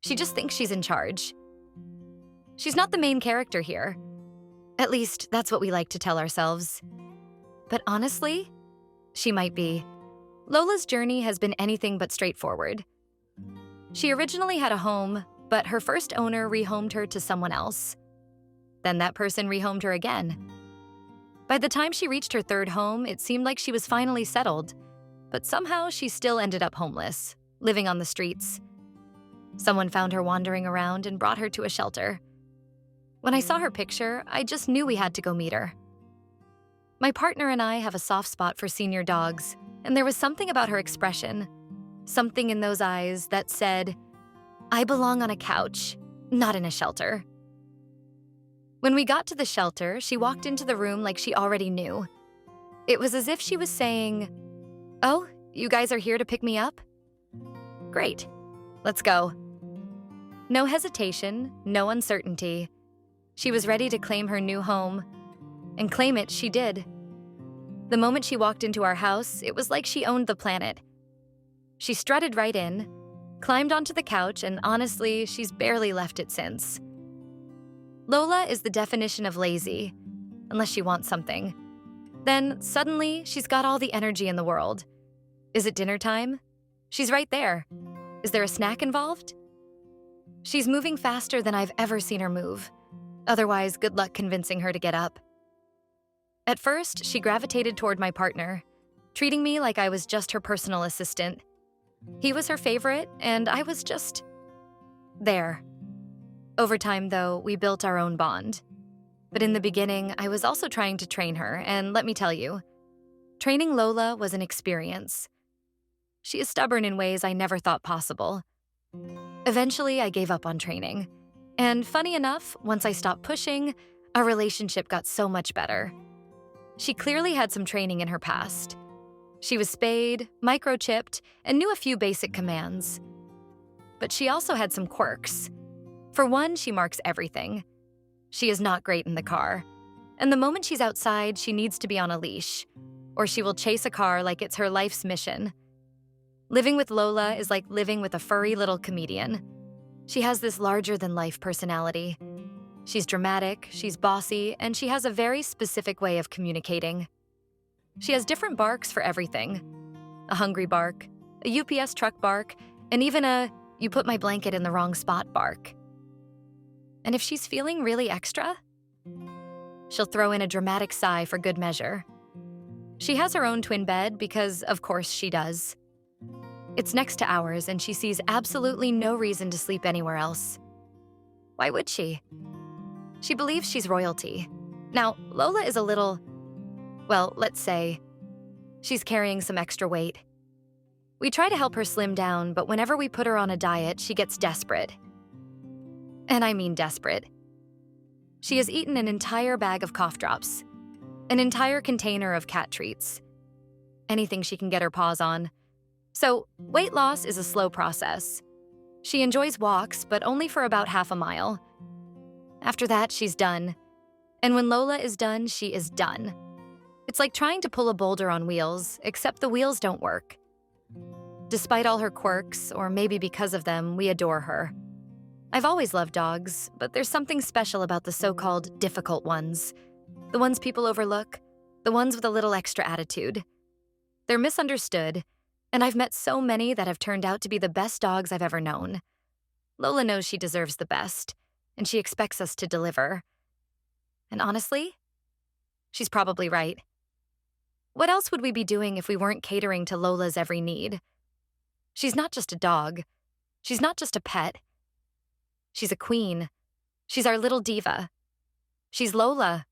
She just thinks she's in charge. She's not the main character here. At least, that's what we like to tell ourselves. But honestly, she might be. Lola's journey has been anything but straightforward. She originally had a home, but her first owner rehomed her to someone else. Then that person rehomed her again. By the time she reached her third home, it seemed like she was finally settled, but somehow she still ended up homeless, living on the streets. Someone found her wandering around and brought her to a shelter. When I saw her picture, I just knew we had to go meet her. My partner and I have a soft spot for senior dogs, and there was something about her expression, something in those eyes that said, "I belong on a couch, not in a shelter." When we got to the shelter, she walked into the room like she already knew. It was as if she was saying, "Oh, you guys are here to pick me up? Great, let's go." No hesitation, no uncertainty. She was ready to claim her new home, and claim it she did. The moment she walked into our house, it was like she owned the planet. She strutted right in, climbed onto the couch, and honestly, she's barely left it since. Lola is the definition of lazy, unless she wants something. Then, suddenly, she's got all the energy in the world. Is it dinner time? She's right there. Is there a snack involved? She's moving faster than I've ever seen her move. Otherwise, good luck convincing her to get up. At first, she gravitated toward my partner, treating me like I was just her personal assistant. He was her favorite, and I was just there. Over time, though, we built our own bond. But in the beginning, I was also trying to train her, and let me tell you, training Lola was an experience. She is stubborn in ways I never thought possible. Eventually, I gave up on training. And funny enough, once I stopped pushing, our relationship got so much better. She clearly had some training in her past. She was spayed, microchipped, and knew a few basic commands. But she also had some quirks. For one, she marks everything. She is not great in the car. And the moment she's outside, she needs to be on a leash, or she will chase a car like it's her life's mission. Living with Lola is like living with a furry little comedian. She has this larger-than-life personality. She's dramatic, she's bossy, and she has a very specific way of communicating. She has different barks for everything. A hungry bark, a UPS truck bark, and even a "you put my blanket in the wrong spot" bark. And if she's feeling really extra, she'll throw in a dramatic sigh for good measure. She has her own twin bed because, of course, she does. It's next to ours, and she sees absolutely no reason to sleep anywhere else. Why would she? She believes she's royalty. Now, Lola is a little, well, let's say, she's carrying some extra weight. We try to help her slim down, but whenever we put her on a diet, she gets desperate. And I mean desperate. She has eaten an entire bag of cough drops, an entire container of cat treats, anything she can get her paws on. So, weight loss is a slow process. She enjoys walks, but only for about half a mile. After that, she's done. And when Lola is done, she is done. It's like trying to pull a boulder on wheels, except the wheels don't work. Despite all her quirks, or maybe because of them, we adore her. I've always loved dogs, but there's something special about the so-called difficult ones. The ones people overlook, the ones with a little extra attitude. They're misunderstood, and I've met so many that have turned out to be the best dogs I've ever known. Lola knows she deserves the best, and she expects us to deliver. And honestly, she's probably right. What else would we be doing if we weren't catering to Lola's every need? She's not just a dog. She's not just a pet. She's a queen. She's our little diva. She's Lola,